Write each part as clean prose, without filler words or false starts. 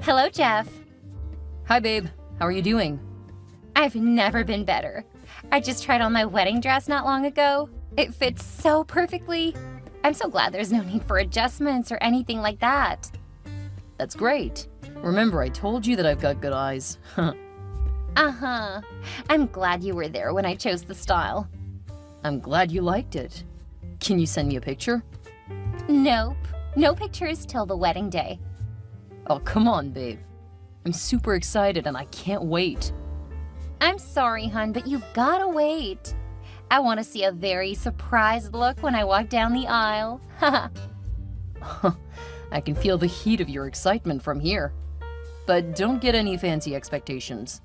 Hello, Jeff. Hi, babe. How are you doing? I've never been better. I just tried on my wedding dress not long ago. It fits so perfectly. I'm so glad there's no need for adjustments or anything like that. That's great. Remember, I told you that I've got good eyes. Uh-huh. I'm glad you were there when I chose the style. I'm glad you liked it. Can you send me a picture? Nope. No pictures till the wedding day. Oh, come on, babe. I'm super excited and I can't wait. I'm sorry, hon, but you've gotta wait. I want to see a very surprised look when I walk down the aisle. Haha. I can feel the heat of your excitement from here. But don't get any fancy expectations.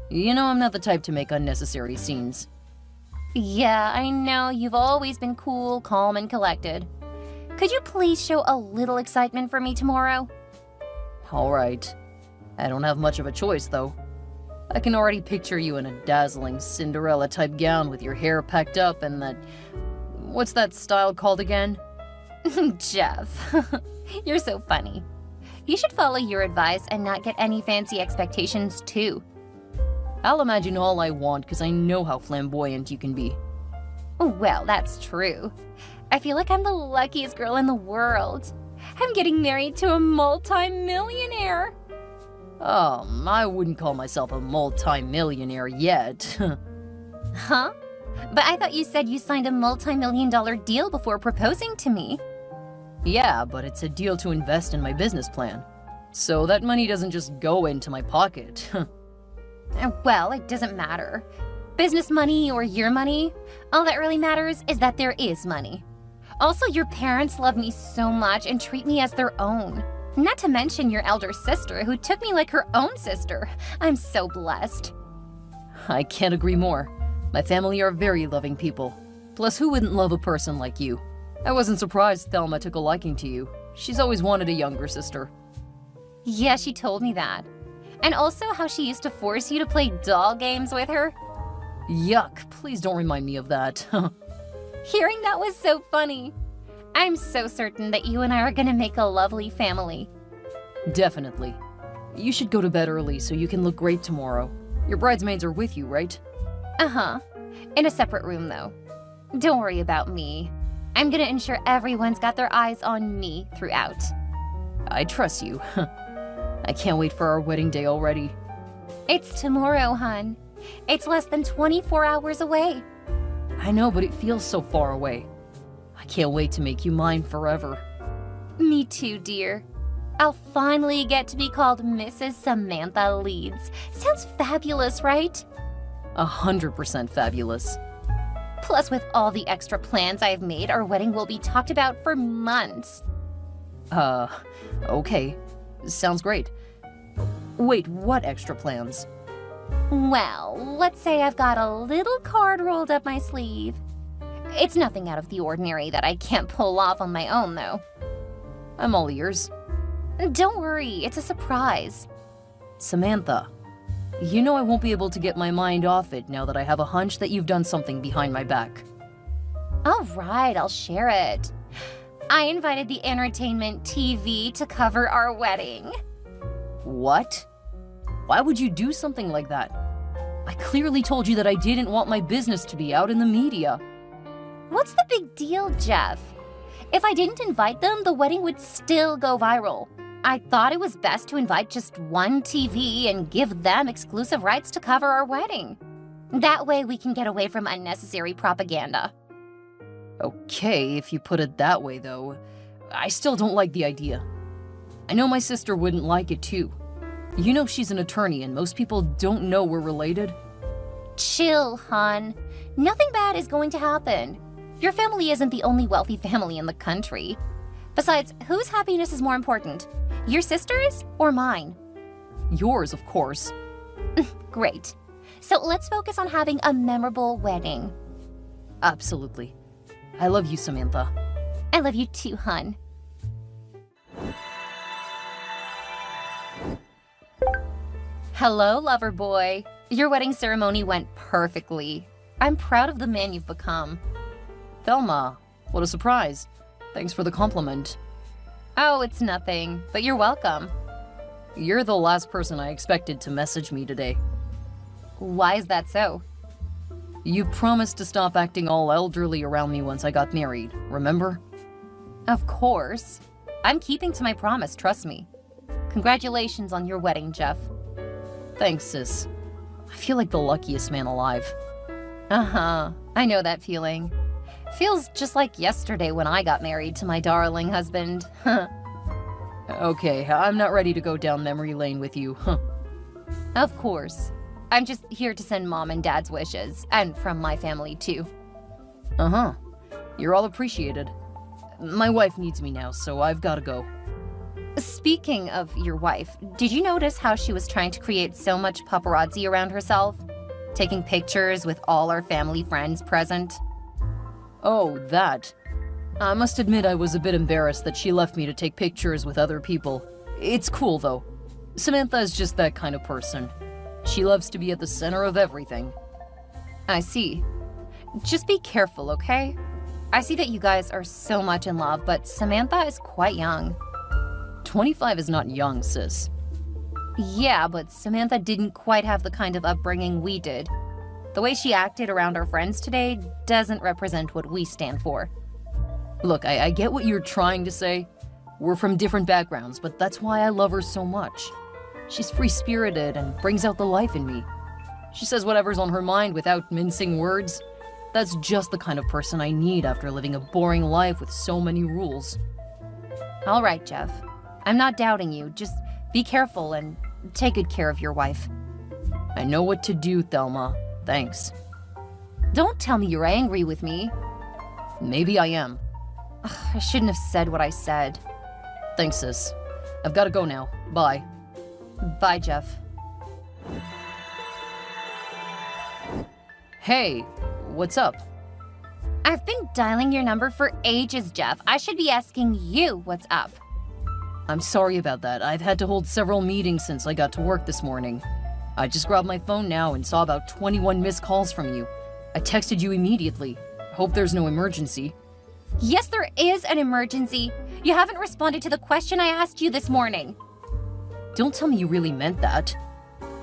You know I'm not the type to make unnecessary scenes. Yeah, I know. You've always been cool, calm, and collected. Could you please show a little excitement for me tomorrow? All right. I don't have much of a choice, though. I can already picture you in a dazzling Cinderella-type gown with your hair packed up and that... What's that style called again? Jeff, you're so funny. You should follow your advice and not get any fancy expectations, too. I'll imagine all I want because I know how flamboyant you can be. Well, that's true. I feel like I'm the luckiest girl in the world. I'm getting married to a multi-millionaire. I wouldn't call myself a multi-millionaire yet. Huh? But I thought you said you signed a multi-million-dollar deal before proposing to me. Yeah, but it's a deal to invest in my business plan. So that money doesn't just go into my pocket. Well, it doesn't matter. Business money or your money, all that really matters is that there is money. Also, your parents love me so much and treat me as their own. Not to mention your elder sister, who took me like her own sister. I'm so blessed. I can't agree more. My family are very loving people. Plus, who wouldn't love a person like you? I wasn't surprised Thelma took a liking to you. She's always wanted a younger sister. Yeah, she told me that. And also how she used to force you to play doll games with her. Yuck, please don't remind me of that. Hearing that was so funny. I'm so certain that you and I are gonna make a lovely family. Definitely. You should go to bed early so you can look great tomorrow. Your bridesmaids are with you, right? Uh-huh. In a separate room, though. Don't worry about me. I'm gonna ensure everyone's got their eyes on me throughout. I trust you. I can't wait for our wedding day already. It's tomorrow, hon. It's less than 24 hours away. I know, but it feels so far away. I can't wait to make you mine forever. Me too, dear. I'll finally get to be called Mrs. Samantha Leeds. Sounds fabulous, right? 100% fabulous. Plus, with all the extra plans I've made, our wedding will be talked about for months. Okay. Sounds great. Wait, what extra plans? Well, let's say I've got a little card rolled up my sleeve. It's nothing out of the ordinary that I can't pull off on my own, though. I'm all ears. Don't worry, it's a surprise. Samantha, you know I won't be able to get my mind off it now that I have a hunch that you've done something behind my back. All right, I'll share it. I invited the entertainment TV to cover our wedding. What? Why would you do something like that? I clearly told you that I didn't want my business to be out in the media. What's the big deal, Jeff? If I didn't invite them, the wedding would still go viral. I thought it was best to invite just one TV and give them exclusive rights to cover our wedding. That way we can get away from unnecessary propaganda. Okay, if you put it that way, though, I still don't like the idea. I know my sister wouldn't like it, too. You know she's an attorney and most people don't know we're related. Chill, hon. Nothing bad is going to happen. Your family isn't the only wealthy family in the country. Besides, whose happiness is more important? Your sister's or mine? Yours, of course. Great. So let's focus on having a memorable wedding. Absolutely. I love you, Samantha. I love you too, hon. Hello, lover boy. Your wedding ceremony went perfectly. I'm proud of the man you've become. Thelma, what a surprise. Thanks for the compliment. Oh, it's nothing, but you're welcome. You're the last person I expected to message me today. Why is that so? You promised to stop acting all elderly around me once I got married, remember? Of course. I'm keeping to my promise, trust me. Congratulations on your wedding, Jeff. Thanks, sis. I feel like the luckiest man alive. Uh-huh. I know that feeling. Feels just like yesterday when I got married to my darling husband. Okay, I'm not ready to go down memory lane with you. Of course. I'm just here to send Mom and Dad's wishes, and from my family too. Uh-huh. You're all appreciated. My wife needs me now, so I've gotta go. Speaking of your wife, did you notice how she was trying to create so much paparazzi around herself? Taking pictures with all our family friends present? Oh, that. I must admit I was a bit embarrassed that she left me to take pictures with other people. It's cool, though. Samantha is just that kind of person. She loves to be at the center of everything. I see. Just be careful, okay? I see that you guys are so much in love, but Samantha is quite young. 25 is not young, sis. Yeah, but Samantha didn't quite have the kind of upbringing we did. The way she acted around our friends today doesn't represent what we stand for. Look, I get what you're trying to say. We're from different backgrounds, but that's why I love her so much. She's free-spirited and brings out the life in me. She says whatever's on her mind without mincing words. That's just the kind of person I need after living a boring life with so many rules. All right, Jeff. I'm not doubting you. Just be careful and take good care of your wife. I know what to do, Thelma. Thanks. Don't tell me you're angry with me. Maybe I am. Ugh, I shouldn't have said what I said. Thanks, sis. I've got to go now. Bye. Bye, Jeff. Hey, what's up? I've been dialing your number for ages, Jeff. I should be asking you what's up. I'm sorry about that. I've had to hold several meetings since I got to work this morning. I just grabbed my phone now and saw about 21 missed calls from you. I texted you immediately. Hope there's no emergency. Yes, there is an emergency. You haven't responded to the question I asked you this morning. Don't tell me you really meant that.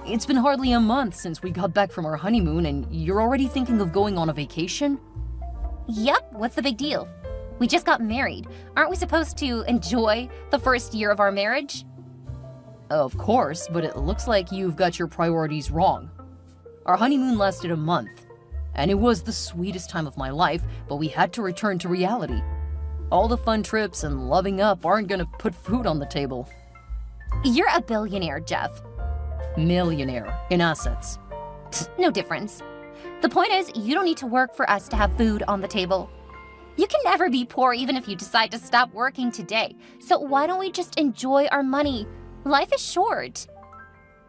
It's been hardly a month since we got back from our honeymoon and you're already thinking of going on a vacation? Yep, what's the big deal? We just got married. Aren't we supposed to enjoy the first year of our marriage? Of course, but it looks like you've got your priorities wrong. Our honeymoon lasted a month, and it was the sweetest time of my life, but we had to return to reality. All the fun trips and loving up aren't gonna put food on the table. You're a billionaire, Jeff. Millionaire in assets. No difference. The point is, you don't need to work for us to have food on the table. You can never be poor even if you decide to stop working today. So why don't we just enjoy our money? Life is short.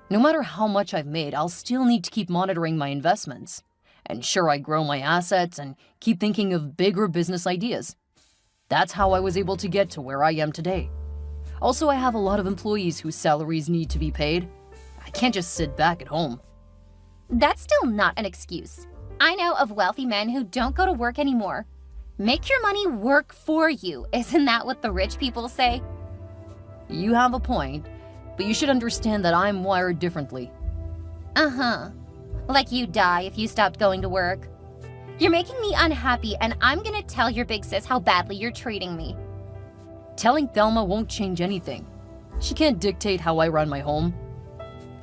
No matter how much I've made, I'll still need to keep monitoring my investments. Ensure I grow my assets and keep thinking of bigger business ideas. That's how I was able to get to where I am today. Also, I have a lot of employees whose salaries need to be paid. I can't just sit back at home. That's still not an excuse. I know of wealthy men who don't go to work anymore. Make your money work for you. Isn't that what the rich people say? You have a point, but you should understand that I'm wired differently. Uh-huh. Like you'd die if you stopped going to work. You're making me unhappy, and I'm gonna tell your big sis how badly you're treating me. Telling Thelma won't change anything. She can't dictate how I run my home.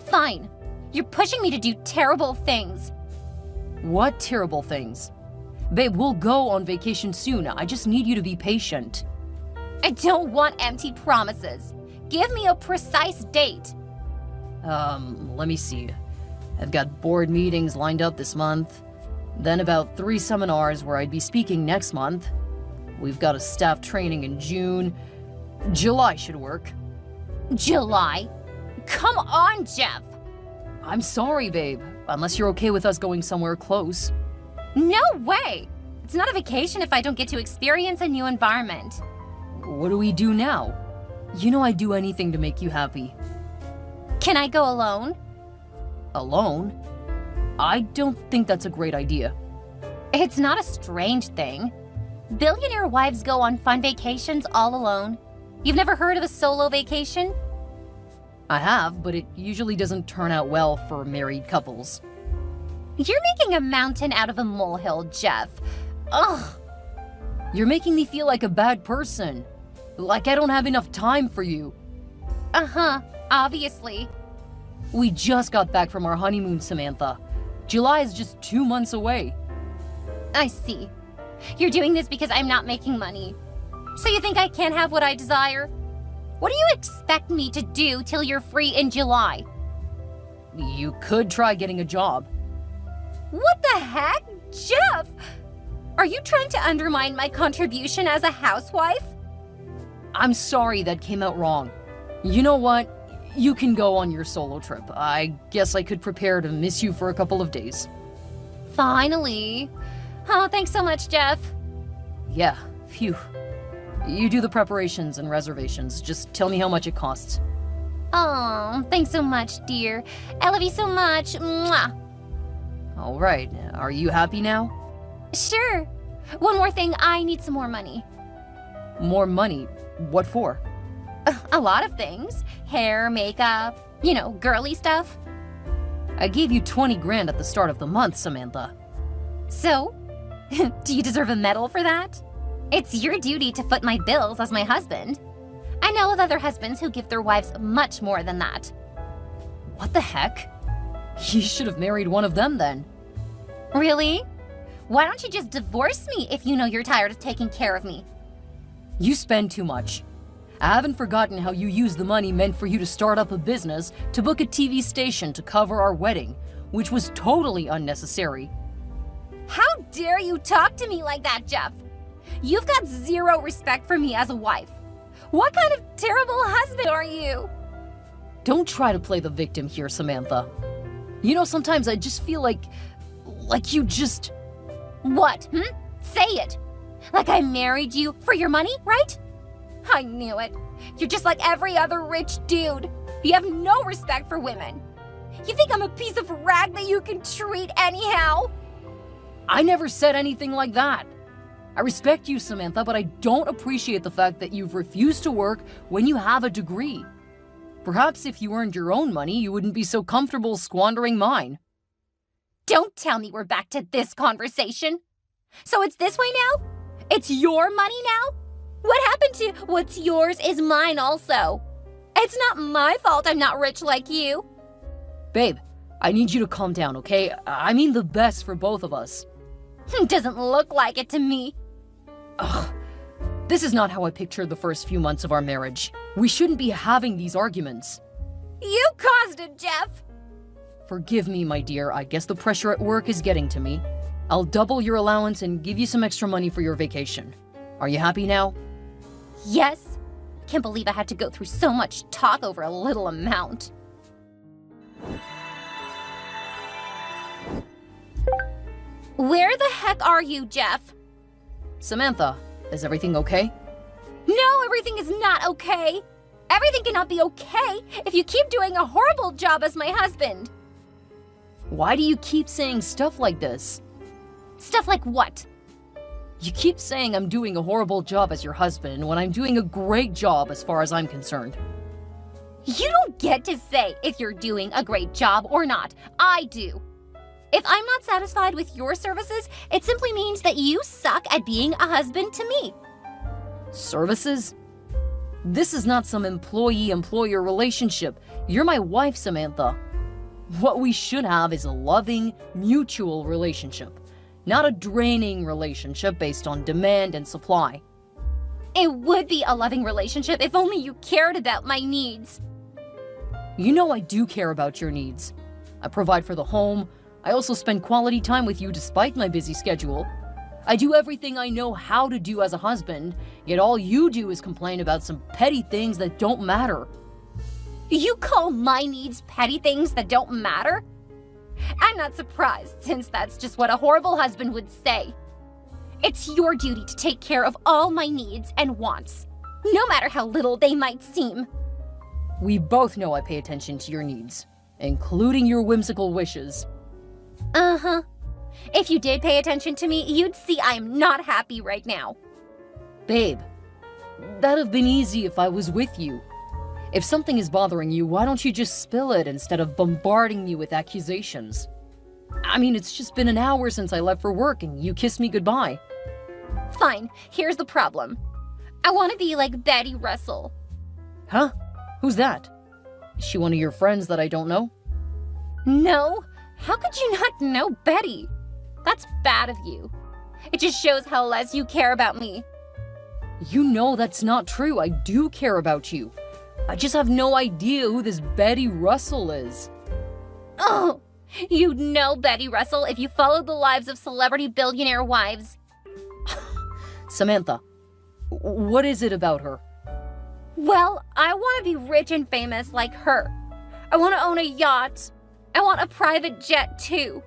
Fine. You're pushing me to do terrible things. What terrible things? Babe, we'll go on vacation soon. I just need you to be patient. I don't want empty promises. Give me a precise date. Let me see. I've got board meetings lined up this month. Then about 3 seminars where I'd be speaking next month. We've got a staff training in June. July should work. July? Come on, Jeff. I'm sorry, babe. Unless you're okay with us going somewhere close. No way. It's not a vacation if I don't get to experience a new environment. What do we do now? You know I'd do anything to make you happy. Can I go alone? Alone? I don't think that's a great idea. It's not a strange thing. Billionaire wives go on fun vacations all alone. You've never heard of a solo vacation? I have, but it usually doesn't turn out well for married couples. You're making a mountain out of a molehill, Jeff. Ugh. You're making me feel like a bad person. Like I don't have enough time for you. Uh-huh, obviously. We just got back from our honeymoon, Samantha. July is just 2 months away. I see. You're doing this because I'm not making money. So you think I can't have what I desire? What do you expect me to do till you're free in July? You could try getting a job. What the heck? Jeff! Are you trying to undermine my contribution as a housewife? I'm sorry that came out wrong. You know what? You can go on your solo trip. I guess I could prepare to miss you for a couple of days. Finally. Oh, thanks so much, Jeff. Yeah, phew. You do the preparations and reservations. Just tell me how much it costs. Oh, thanks so much, dear. I love you so much. Mwah. All right. Are you happy now? Sure. One more thing, I need some more money. More money? What for? A lot of things. Hair, makeup, girly stuff. I gave you 20 grand at the start of the month, Samantha. So? Do you deserve a medal for that? It's your duty to foot my bills as my husband. I know of other husbands who give their wives much more than that. What the heck? You should have married one of them then. Really? Why don't you just divorce me if you know you're tired of taking care of me? You spend too much. I haven't forgotten how you used the money meant for you to start up a business to book a TV station to cover our wedding, which was totally unnecessary. How dare you talk to me like that, Jeff? You've got zero respect for me as a wife. What kind of terrible husband are you? Don't try to play the victim here, Samantha. Sometimes I just feel like you just... What, Say it. Like I married you for your money, right? I knew it. You're just like every other rich dude. You have no respect for women. You think I'm a piece of rag that you can treat anyhow? I never said anything like that. I respect you, Samantha, but I don't appreciate the fact that you've refused to work when you have a degree. Perhaps if you earned your own money, you wouldn't be so comfortable squandering mine. Don't tell me we're back to this conversation. So it's this way now? It's your money now? What happened to what's yours is mine also? It's not my fault I'm not rich like you. Babe, I need you to calm down, okay? I mean the best for both of us. Doesn't look like it to me. Ugh. This is not how I pictured the first few months of our marriage. We shouldn't be having these arguments. You caused it, Jeff. Forgive me, my dear. I guess the pressure at work is getting to me. I'll double your allowance and give you some extra money for your vacation. Are you happy now? Yes. Can't believe I had to go through so much talk over a little amount. Where the heck are you, Jeff? Samantha, is everything okay? No, everything is not okay. Everything cannot be okay if you keep doing a horrible job as my husband. Why do you keep saying stuff like this? Stuff like what? You keep saying I'm doing a horrible job as your husband when I'm doing a great job as far as I'm concerned. You don't get to say if you're doing a great job or not. I do. If I'm not satisfied with your services, it simply means that you suck at being a husband to me. Services? This is not some employee-employer relationship. You're my wife, Samantha. What we should have is a loving, mutual relationship, not a draining relationship based on demand and supply. It would be a loving relationship if only you cared about my needs. You know I do care about your needs. I provide for the home. I also spend quality time with you despite my busy schedule. I do everything I know how to do as a husband, yet all you do is complain about some petty things that don't matter. You call my needs petty things that don't matter? I'm not surprised, since that's just what a horrible husband would say. It's your duty to take care of all my needs and wants, no matter how little they might seem. We both know I pay attention to your needs, including your whimsical wishes. Uh-huh. If you did pay attention to me, you'd see I am not happy right now. Babe, that'd have been easy if I was with you. If something is bothering you, why don't you just spill it instead of bombarding me with accusations? I mean, it's just been an hour since I left for work and you kissed me goodbye. Fine, here's the problem. I want to be like Betty Russell. Huh? Who's that? Is she one of your friends that I don't know? No? How could you not know Betty? That's bad of you. It just shows how less you care about me. You know that's not true. I do care about you. I just have no idea who this Betty Russell is. Oh, you'd know Betty Russell if you followed the lives of celebrity billionaire wives. Samantha, what is it about her? Well, I want to be rich and famous like her. I want to own a yacht. I want a private jet too.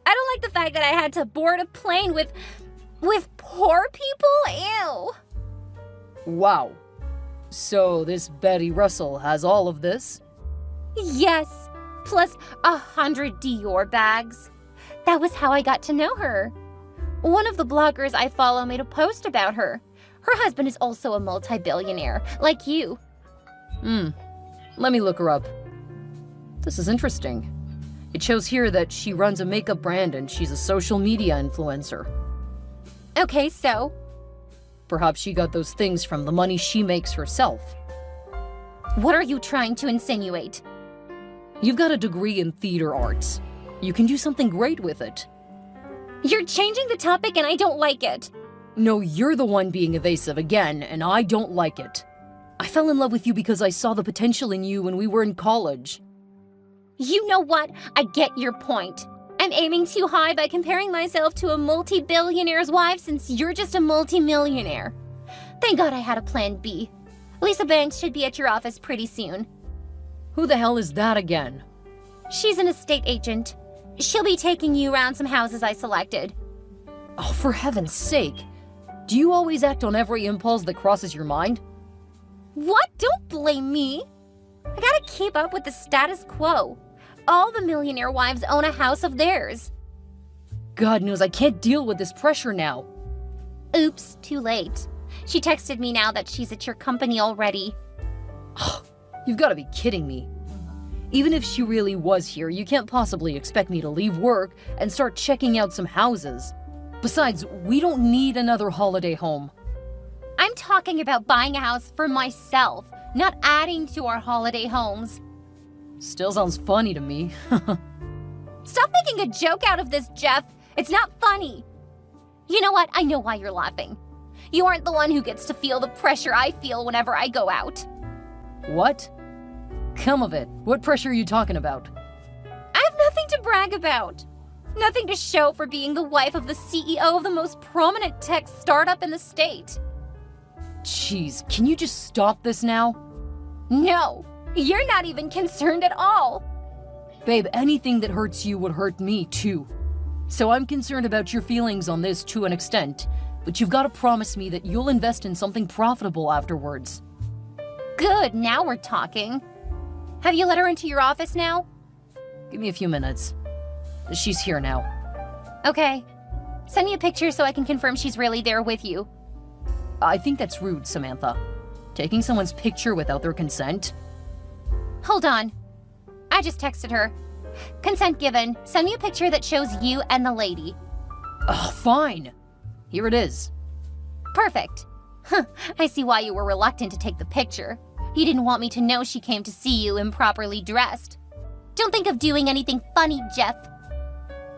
I don't like the fact that I had to board a plane with poor people. Ew. Wow. So this Betty Russell has all of this? Yes, plus 100 Dior bags. That was how I got to know her. One of the bloggers I follow made a post about her. Her husband is also a multi-billionaire, like you. Let me look her up. This is interesting. It shows here that she runs a makeup brand and she's a social media influencer. Okay, so? Perhaps she got those things from the money she makes herself. What are you trying to insinuate? You've got a degree in theater arts. You can do something great with it. You're changing the topic and I don't like it. No, you're the one being evasive again, and I don't like it. I fell in love with you because I saw the potential in you when we were in college. You know what? I get your point. I'm aiming too high by comparing myself to a multi-billionaire's wife since you're just a multi-millionaire. Thank God I had a plan B. Lisa Banks should be at your office pretty soon. Who the hell is that again? She's an estate agent. She'll be taking you around some houses I selected. Oh, for heaven's sake. Do you always act on every impulse that crosses your mind? What? Don't blame me. I gotta keep up with the status quo. All the millionaire wives own a house of theirs. God knows I can't deal with this pressure now. Oops, too late. She texted me now that she's at your company already. You've got to be kidding me. Even if she really was here, you can't possibly expect me to leave work and start checking out some houses. Besides, we don't need another holiday home. I'm talking about buying a house for myself, not adding to our holiday homes. Still sounds funny to me. Stop making a joke out of this, Jeff. It's not funny. You know what? I know why you're laughing. You aren't the one who gets to feel the pressure I feel whenever I go out. What? Come of it. What pressure are you talking about? I have nothing to brag about. Nothing to show for being the wife of the CEO of the most prominent tech startup in the state. Jeez, can you just stop this now? No, you're not even concerned at all. Babe, anything that hurts you would hurt me too. So I'm concerned about your feelings on this to an extent, but you've got to promise me that you'll invest in something profitable afterwards. Good, now we're talking. Have you let her into your office now? Give me a few minutes. She's here now. Okay. Send me a picture so I can confirm she's really there with you. I think that's rude, Samantha. Taking someone's picture without their consent? Hold on. I just texted her. Consent given. Send me a picture that shows you and the lady. Oh, fine. Here it is. Perfect. Huh, I see why you were reluctant to take the picture. You didn't want me to know she came to see you improperly dressed. Don't think of doing anything funny, Jeff.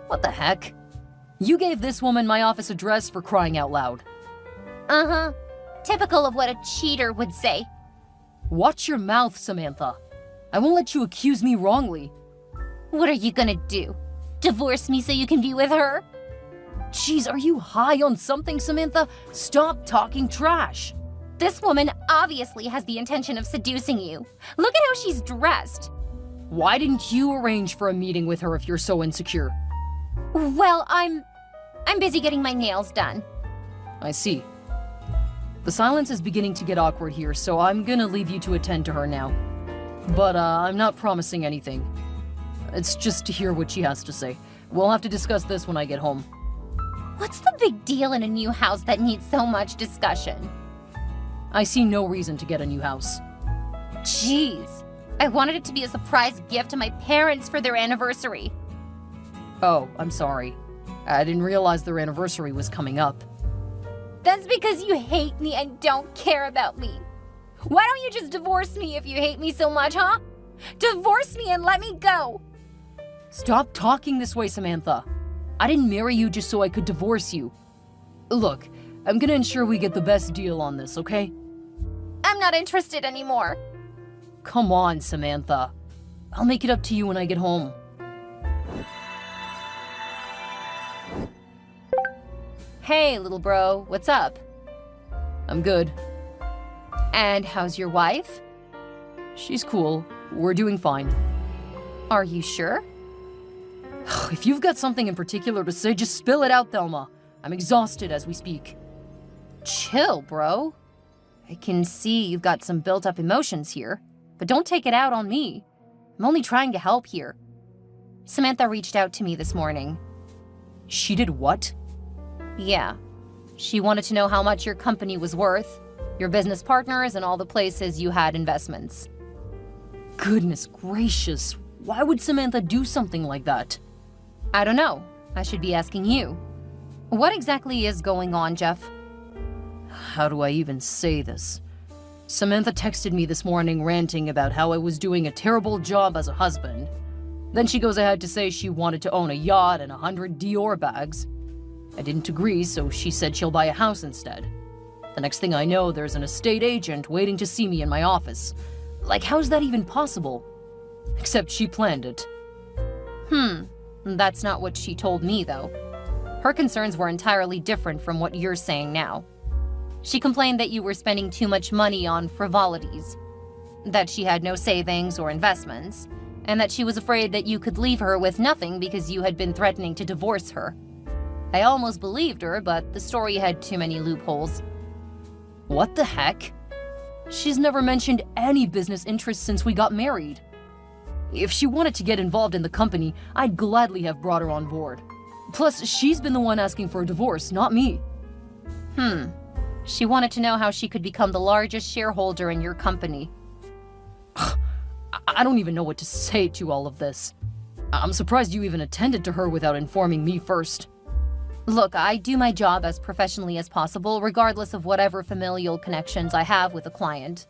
What the heck? You gave this woman my office address for crying out loud. Uh-huh. Typical of what a cheater would say. Watch your mouth, Samantha. I won't let you accuse me wrongly. What are you gonna do? Divorce me so you can be with her? Jeez, are you high on something, Samantha? Stop talking trash. This woman obviously has the intention of seducing you. Look at how she's dressed. Why didn't you arrange for a meeting with her if you're so insecure? Well, I'm busy getting my nails done. I see. The silence is beginning to get awkward here, so I'm gonna leave you to attend to her now. But I'm not promising anything. It's just to hear what she has to say. We'll have to discuss this when I get home. What's the big deal in a new house that needs so much discussion? I see no reason to get a new house. Jeez. I wanted it to be a surprise gift to my parents for their anniversary. Oh, I'm sorry. I didn't realize their anniversary was coming up. That's because you hate me and don't care about me. Why don't you just divorce me if you hate me so much, huh? Divorce me and let me go. Stop talking this way, Samantha. I didn't marry you just so I could divorce you. Look, I'm gonna ensure we get the best deal on this, okay? I'm not interested anymore. Come on, Samantha. I'll make it up to you when I get home. Hey, little bro, what's up? I'm good. And how's your wife? She's cool. We're doing fine. Are you sure? If you've got something in particular to say, just spill it out, Thelma. I'm exhausted as we speak. Chill, bro. I can see you've got some built-up emotions here, but don't take it out on me. I'm only trying to help here. Samantha reached out to me this morning. She did what? Yeah. She wanted to know how much your company was worth, your business partners, and all the places you had investments. Goodness gracious. Why would Samantha do something like that? I don't know. I should be asking you. What exactly is going on, Jeff? How do I even say this? Samantha texted me this morning ranting about how I was doing a terrible job as a husband. Then she goes ahead to say she wanted to own a yacht and 100 Dior bags. I didn't agree, so she said she'll buy a house instead. The next thing I know, there's an estate agent waiting to see me in my office. Like, how's that even possible? Except she planned it. That's not what she told me, though. Her concerns were entirely different from what you're saying now. She complained that you were spending too much money on frivolities, that she had no savings or investments, and that she was afraid that you could leave her with nothing because you had been threatening to divorce her. I almost believed her, but the story had too many loopholes. What the heck? She's never mentioned any business interests since we got married. If she wanted to get involved in the company, I'd gladly have brought her on board. Plus, she's been the one asking for a divorce, not me. She wanted to know how she could become the largest shareholder in your company. I don't even know what to say to all of this. I'm surprised you even attended to her without informing me first. Look, I do my job as professionally as possible, regardless of whatever familial connections I have with a client.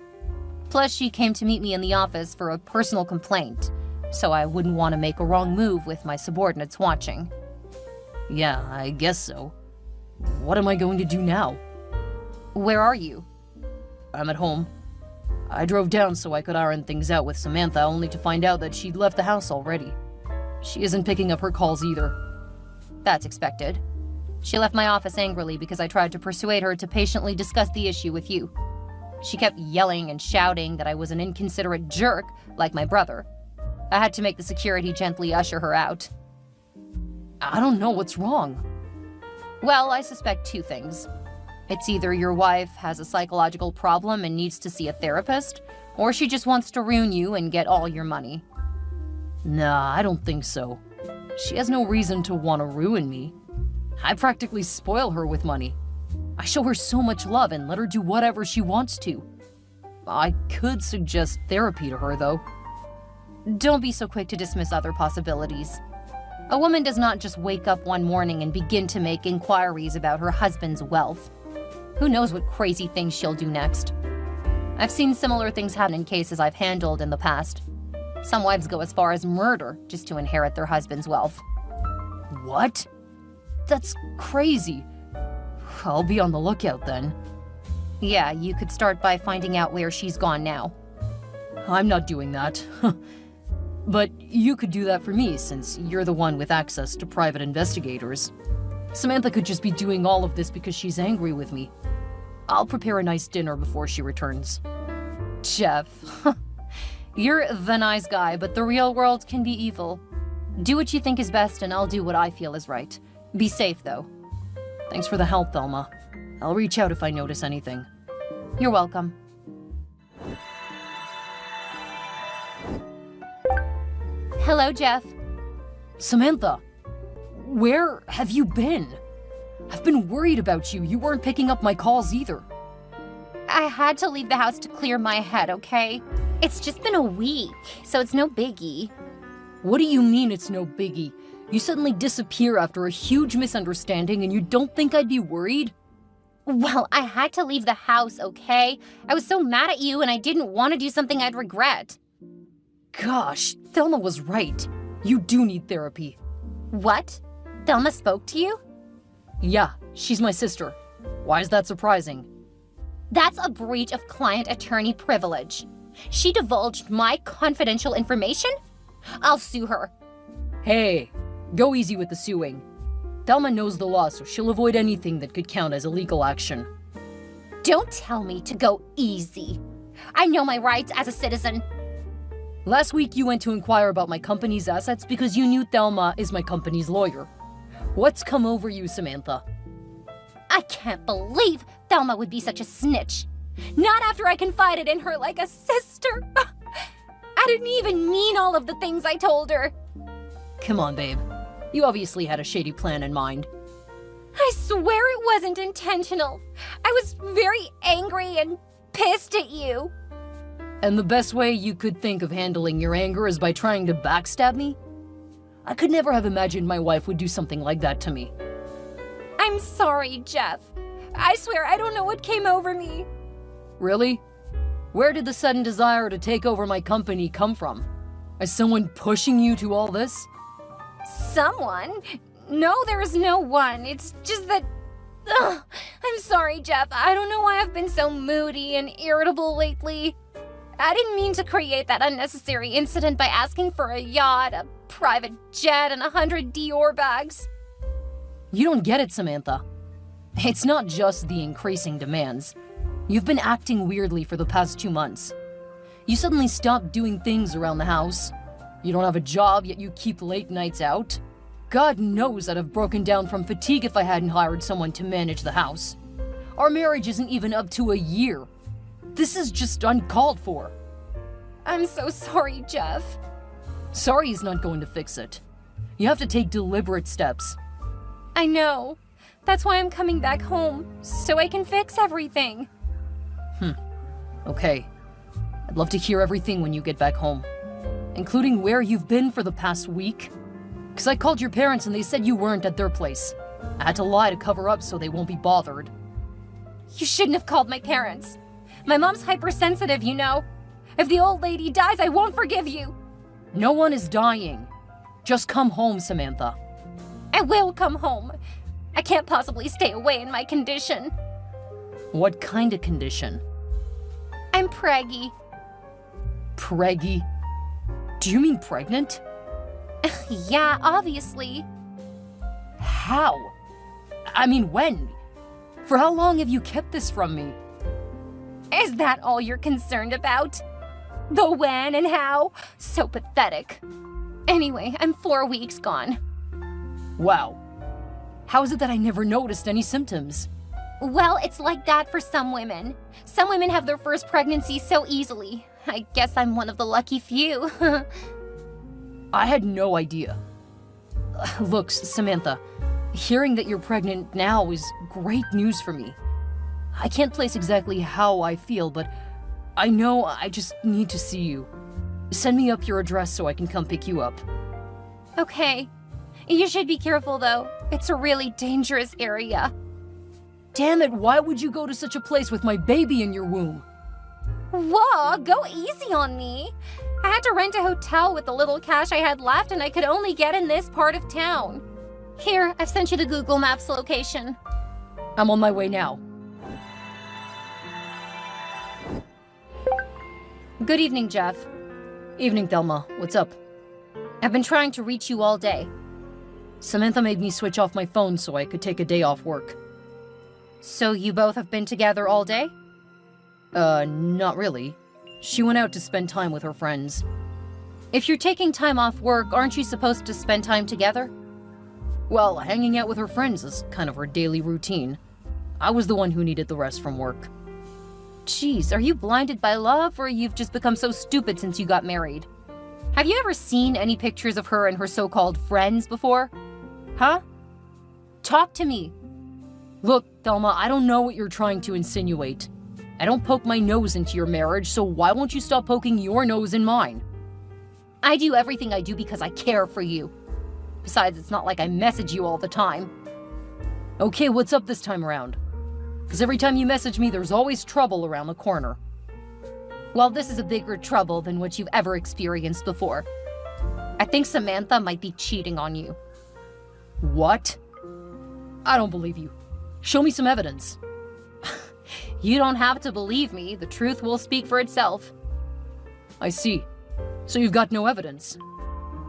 Plus, she came to meet me in the office for a personal complaint, so I wouldn't want to make a wrong move with my subordinates watching. Yeah, I guess so. What am I going to do now? Where are you? I'm at home. I drove down so I could iron things out with Samantha, only to find out that she'd left the house already. She isn't picking up her calls either. That's expected. She left my office angrily because I tried to persuade her to patiently discuss the issue with you. She kept yelling and shouting that I was an inconsiderate jerk, like my brother. I had to make the security gently usher her out. I don't know what's wrong. Well, I suspect two things. It's either your wife has a psychological problem and needs to see a therapist, or she just wants to ruin you and get all your money. Nah, I don't think so. She has no reason to want to ruin me. I practically spoil her with money. I show her so much love and let her do whatever she wants to. I could suggest therapy to her, though. Don't be so quick to dismiss other possibilities. A woman does not just wake up one morning and begin to make inquiries about her husband's wealth. Who knows what crazy things she'll do next? I've seen similar things happen in cases I've handled in the past. Some wives go as far as murder just to inherit their husband's wealth. What? That's crazy. I'll be on the lookout then. Yeah, you could start by finding out where she's gone now. I'm not doing that. But you could do that for me, since you're the one with access to private investigators. Samantha could just be doing all of this because she's angry with me. I'll prepare a nice dinner before she returns. Jeff, you're the nice guy, but the real world can be evil. Do what you think is best, and I'll do what I feel is right. Be safe, though. Thanks for the help, Thelma. I'll reach out if I notice anything. You're welcome. Hello, Jeff. Samantha, where have you been? I've been worried about you. You weren't picking up my calls either. I had to leave the house to clear my head, okay? It's just been a week, so it's no biggie. What do you mean it's no biggie? You suddenly disappear after a huge misunderstanding and you don't think I'd be worried? Well, I had to leave the house, okay? I was so mad at you and I didn't want to do something I'd regret. Gosh, Thelma was right. You do need therapy. What? Thelma spoke to you? Yeah, she's my sister. Why is that surprising? That's a breach of client-attorney privilege. She divulged my confidential information? I'll sue her. Hey, go easy with the suing. Thelma knows the law, so she'll avoid anything that could count as illegal action. Don't tell me to go easy. I know my rights as a citizen. Last week you went to inquire about my company's assets because you knew Thelma is my company's lawyer. What's come over you, Samantha? I can't believe Thelma would be such a snitch. Not after I confided in her like a sister. I didn't even mean all of the things I told her. Come on, babe. You obviously had a shady plan in mind. I swear it wasn't intentional. I was very angry and pissed at you. And the best way you could think of handling your anger is by trying to backstab me? I could never have imagined my wife would do something like that to me. I'm sorry, Jeff. I swear I don't know what came over me. Really? Where did the sudden desire to take over my company come from? Is someone pushing you to all this? Someone? No, there is no one. It's just that... Ugh, I'm sorry, Jeff. I don't know why I've been so moody and irritable lately. I didn't mean to create that unnecessary incident by asking for a yacht, a private jet, and 100 Dior bags. You don't get it, Samantha. It's not just the increasing demands. You've been acting weirdly for the past 2 months. You suddenly stopped doing things around the house. You don't have a job, yet you keep late nights out. God knows I'd have broken down from fatigue if I hadn't hired someone to manage the house. Our marriage isn't even up to a year. This is just uncalled for. I'm so sorry, Jeff. Sorry is not going to fix it. You have to take deliberate steps. I know. That's why I'm coming back home, so I can fix everything. Okay. I'd love to hear everything when you get back home, including where you've been for the past week. Because I called your parents and they said you weren't at their place. I had to lie to cover up so they won't be bothered. You shouldn't have called my parents. My mom's hypersensitive, you know. If the old lady dies, I won't forgive you. No one is dying. Just come home, Samantha. I will come home. I can't possibly stay away in my condition. What kind of condition? I'm preggy. Preggy? Do you mean pregnant? Yeah, obviously. How? I mean, when? For how long have you kept this from me? Is that all you're concerned about? The when and how? So pathetic. Anyway, I'm 4 weeks gone. Wow. How is it that I never noticed any symptoms? Well, it's like that for some women. Some women have their first pregnancy so easily. I guess I'm one of the lucky few. I had no idea. Look, Samantha, hearing that you're pregnant now is great news for me. I can't place exactly how I feel, but I know I just need to see you. Send me up your address so I can come pick you up. Okay. You should be careful, though. It's a really dangerous area. Damn it, why would you go to such a place with my baby in your womb? Whoa, go easy on me. I had to rent a hotel with the little cash I had left, and I could only get in this part of town. Here, I've sent you the Google Maps location. I'm on my way now. Good evening, Jeff. Evening, Thelma. What's up? I've been trying to reach you all day. Samantha made me switch off my phone so I could take a day off work. So you both have been together all day? Not really. She went out to spend time with her friends. If you're taking time off work, aren't you supposed to spend time together? Well, hanging out with her friends is kind of her daily routine. I was the one who needed the rest from work. Jeez, are you blinded by love, or you've just become so stupid since you got married? Have you ever seen any pictures of her and her so-called friends before? Huh? Talk to me. Look, Thelma, I don't know what you're trying to insinuate. I don't poke my nose into your marriage, so why won't you stop poking your nose in mine? I do everything I do because I care for you. Besides, it's not like I message you all the time. Okay, what's up this time around? Because every time you message me, there's always trouble around the corner. Well, this is a bigger trouble than what you've ever experienced before. I think Samantha might be cheating on you. What? I don't believe you. Show me some evidence. You don't have to believe me. The truth will speak for itself. I see. So you've got no evidence?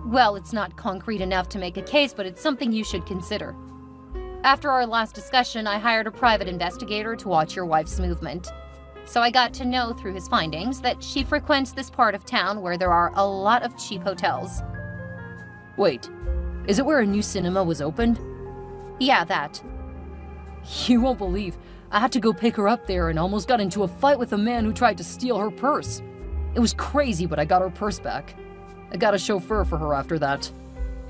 Well, it's not concrete enough to make a case, but it's something you should consider. After our last discussion, I hired a private investigator to watch your wife's movement. So I got to know through his findings that she frequents this part of town where there are a lot of cheap hotels. Wait, is it where a new cinema was opened? Yeah, that. You won't believe, I had to go pick her up there and almost got into a fight with a man who tried to steal her purse. It was crazy, but I got her purse back. I got a chauffeur for her after that.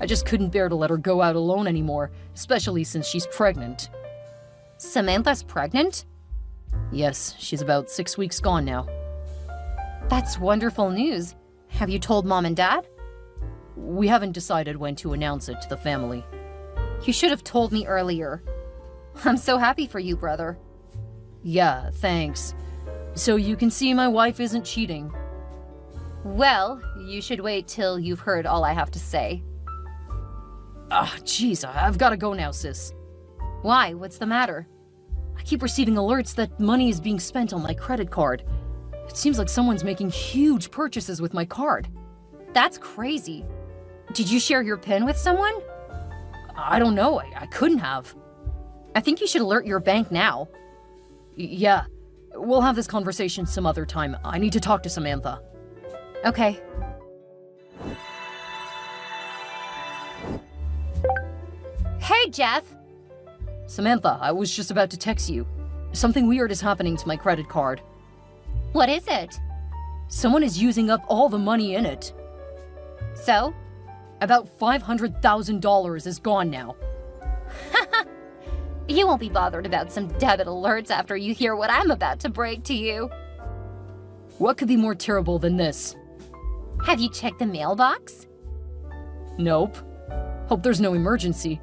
I just couldn't bear to let her go out alone anymore, especially since she's pregnant. Samantha's pregnant? Yes, she's about 6 weeks gone now. That's wonderful news. Have you told Mom and Dad? We haven't decided when to announce it to the family. You should have told me earlier. I'm so happy for you, brother. Yeah, thanks. So you can see my wife isn't cheating. Well, you should wait till you've heard all I have to say. Jeez, I've got to go now, sis. Why? What's the matter? I keep receiving alerts that money is being spent on my credit card. It seems like someone's making huge purchases with my card. That's crazy. Did you share your PIN with someone? I don't know. I couldn't have. I think you should alert your bank now. Yeah. We'll have this conversation some other time. I need to talk to Samantha. Okay. Hey, Jeff! Samantha, I was just about to text you. Something weird is happening to my credit card. What is it? Someone is using up all the money in it. So? About $500,000 is gone now. You won't be bothered about some debit alerts after you hear what I'm about to break to you. What could be more terrible than this? Have you checked the mailbox? Nope. Hope there's no emergency.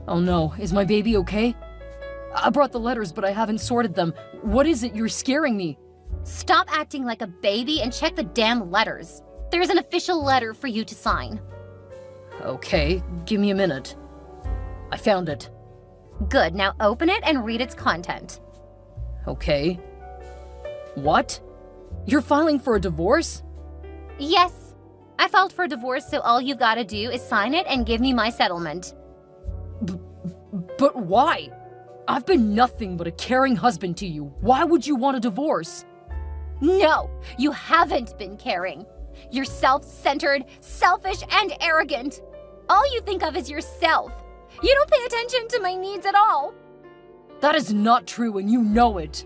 Oh no, is my baby okay? I brought the letters, but I haven't sorted them. What is it? You're scaring me. Stop acting like a baby and check the damn letters. There's an official letter for you to sign. Okay, give me a minute. I found it. Good, now open it and read its content. Okay. What? You're filing for a divorce? Yes. I filed for a divorce, so all you've got to do is sign it and give me my settlement. But why? I've been nothing but a caring husband to you. Why would you want a divorce? No, you haven't been caring. You're self-centered, selfish, and arrogant. All you think of is yourself. You don't pay attention to my needs at all. That is not true, and you know it.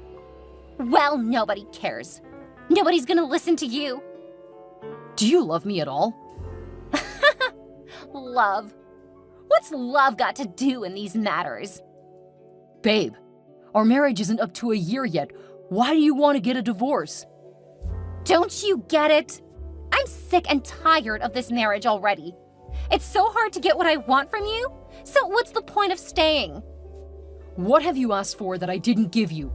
Well, nobody cares. Nobody's gonna listen to you. Do you love me at all? Love. What's love got to do in these matters? Babe, our marriage isn't up to a year yet. Why do you want to get a divorce? Don't you get it? I'm sick and tired of this marriage already. It's so hard to get what I want from you. So what's the point of staying? What have you asked for that I didn't give you?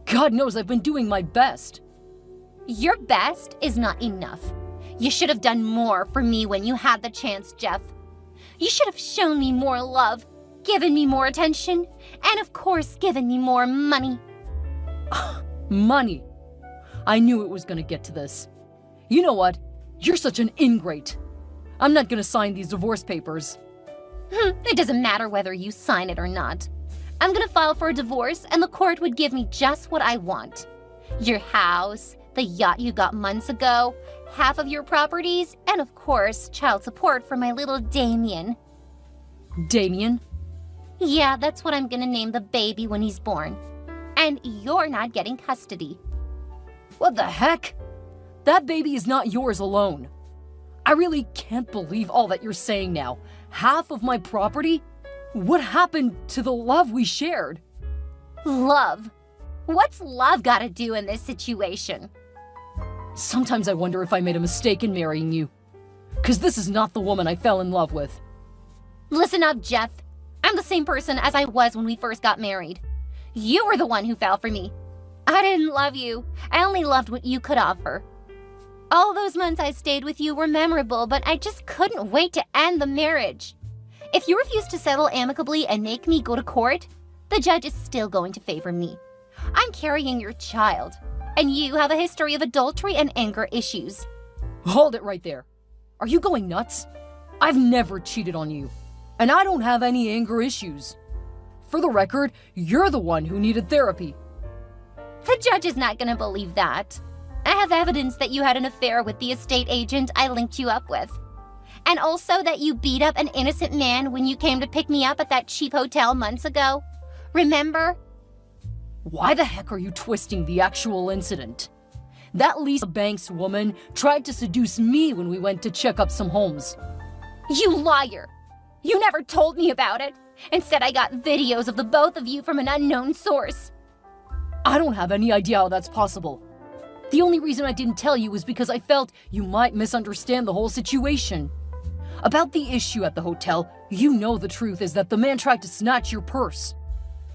God knows I've been doing my best. Your best is not enough. You should have done more for me when you had the chance, Jeff. You should have shown me more love, given me more attention, and of course given me more money. Money. I knew it was going to get to this. You know what? You're such an ingrate. I'm not going to sign these divorce papers. It doesn't matter whether you sign it or not. I'm going to file for a divorce and the court would give me just what I want. Your house, the yacht you got months ago, half of your properties, and of course, child support for my little Damien. Damien? Yeah, that's what I'm going to name the baby when he's born. And you're not getting custody. What the heck? That baby is not yours alone. I really can't believe all that you're saying now. Half of my property? What happened to the love we shared? Love? What's love gotta do in this situation? Sometimes I wonder if I made a mistake in marrying you. 'Cause this is not the woman I fell in love with. Listen up, Jeff. I'm the same person as I was when we first got married. You were the one who fell for me. I didn't love you. I only loved what you could offer. All those months I stayed with you were memorable, but I just couldn't wait to end the marriage. If you refuse to settle amicably and make me go to court, the judge is still going to favor me. I'm carrying your child, and you have a history of adultery and anger issues. Hold it right there. Are you going nuts? I've never cheated on you, and I don't have any anger issues. For the record, you're the one who needed therapy. The judge is not going to believe that. I have evidence that you had an affair with the estate agent I linked you up with. And also that you beat up an innocent man when you came to pick me up at that cheap hotel months ago. Remember? Why the heck are you twisting the actual incident? That Lisa Banks woman tried to seduce me when we went to check up some homes. You liar! You never told me about it. Instead, I got videos of the both of you from an unknown source. I don't have any idea how that's possible. The only reason I didn't tell you was because I felt you might misunderstand the whole situation. About the issue at the hotel, you know the truth is that the man tried to snatch your purse.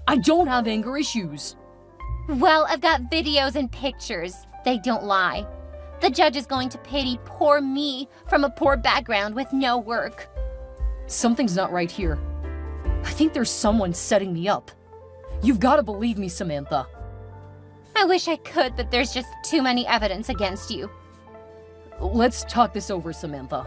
I don't have anger issues. Well, I've got videos and pictures. They don't lie. The judge is going to pity poor me from a poor background with no work. Something's not right here. I think there's someone setting me up. You've got to believe me, Samantha. I wish I could, but there's just too many evidence against you. Let's talk this over, Samantha.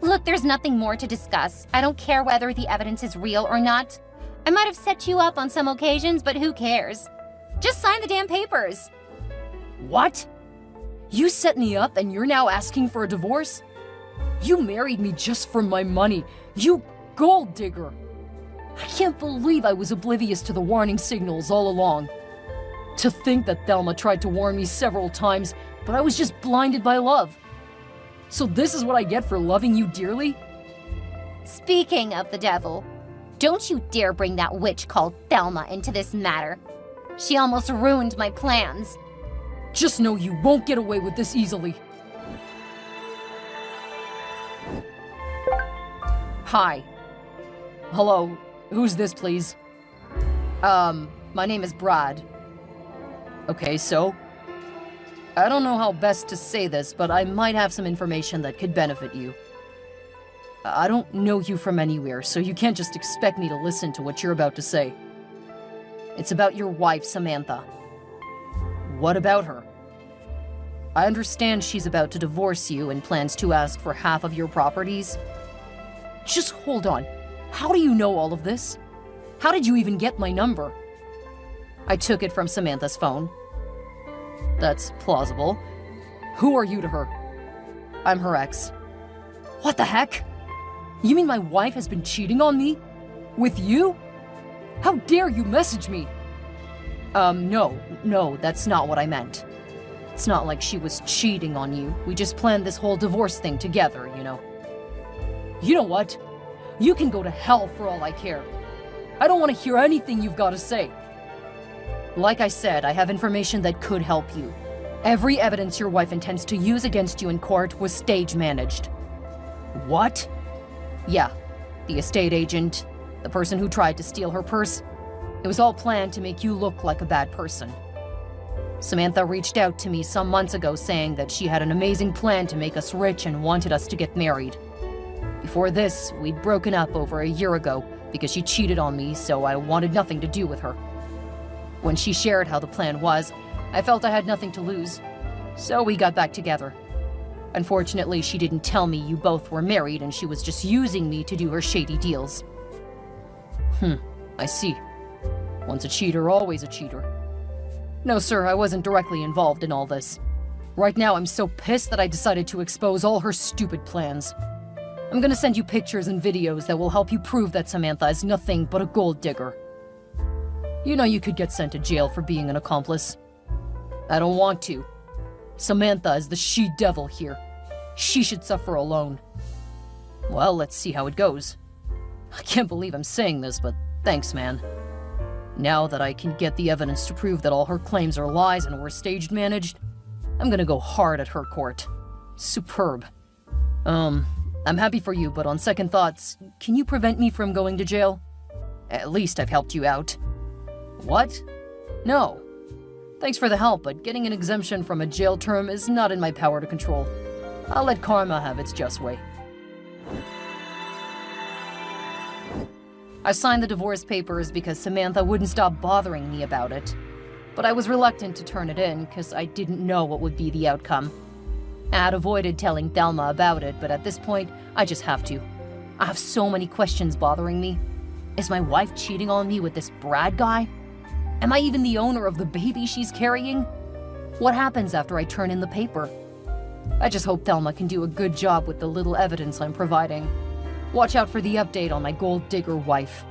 Look, there's nothing more to discuss. I don't care whether the evidence is real or not. I might have set you up on some occasions, but who cares? Just sign the damn papers. What? You set me up and you're now asking for a divorce? You married me just for my money. You gold digger. I can't believe I was oblivious to the warning signals all along. To think that Thelma tried to warn me several times, but I was just blinded by love. So this is what I get for loving you dearly? Speaking of the devil, don't you dare bring that witch called Thelma into this matter. She almost ruined my plans. Just know you won't get away with this easily. Hi. Hello, who's this, please? My name is Brad. Okay, so? I don't know how best to say this, but I might have some information that could benefit you. I don't know you from anywhere, so you can't just expect me to listen to what you're about to say. It's about your wife, Samantha. What about her? I understand she's about to divorce you and plans to ask for half of your properties. Just hold on. How do you know all of this? How did you even get my number? I took it from Samantha's phone. That's plausible. Who are you to her? I'm her ex. What the heck? You mean my wife has been cheating on me? With you? How dare you message me? No, that's not what I meant. It's not like she was cheating on you. We just planned this whole divorce thing together, you know. You know what? You can go to hell for all I care. I don't want to hear anything you've got to say. Like I said, I have information that could help you. Every evidence your wife intends to use against you in court was stage managed. What? Yeah, the estate agent, the person who tried to steal her purse. It was all planned to make you look like a bad person. Samantha reached out to me some months ago saying that she had an amazing plan to make us rich and wanted us to get married. Before this, we'd broken up over a year ago because she cheated on me, so I wanted nothing to do with her. When she shared how the plan was, I felt I had nothing to lose, so we got back together. Unfortunately, she didn't tell me you both were married and she was just using me to do her shady deals. I see. Once a cheater, always a cheater. No, sir, I wasn't directly involved in all this. Right now, I'm so pissed that I decided to expose all her stupid plans. I'm gonna send you pictures and videos that will help you prove that Samantha is nothing but a gold digger. You know you could get sent to jail for being an accomplice. I don't want to. Samantha is the she-devil here. She should suffer alone. Well, let's see how it goes. I can't believe I'm saying this, but thanks, man. Now that I can get the evidence to prove that all her claims are lies and were staged managed, I'm gonna go hard at her court. Superb. I'm happy for you, but on second thoughts, can you prevent me from going to jail? At least I've helped you out. What? No. Thanks for the help, but getting an exemption from a jail term is not in my power to control. I'll let karma have its just way. I signed the divorce papers because Samantha wouldn't stop bothering me about it. But I was reluctant to turn it in because I didn't know what would be the outcome. I had avoided telling Thelma about it, but at this point, I just have to. I have so many questions bothering me. Is my wife cheating on me with this Brad guy? Am I even the owner of the baby she's carrying? What happens after I turn in the paper? I just hope Thelma can do a good job with the little evidence I'm providing. Watch out for the update on my gold digger wife.